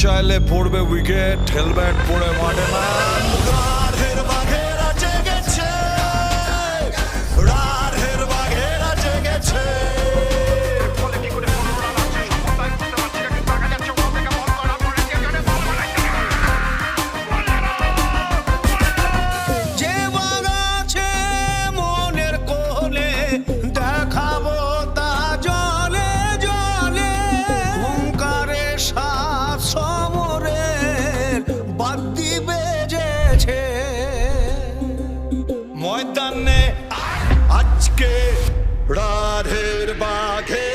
চাইলে পড়বে wicket, helmet পরে মাঠে না। রাধের বাঘেরা জেগেছে, রাধের বাঘেরা জেগেছে। যে বাঘ আছে মনের কোলে, দেখাবো তা জলে জলে। হুঙ্কারে সাত সমরের বাদ্যি বেজেছে ময়দানে আজকে রাধের বাঘে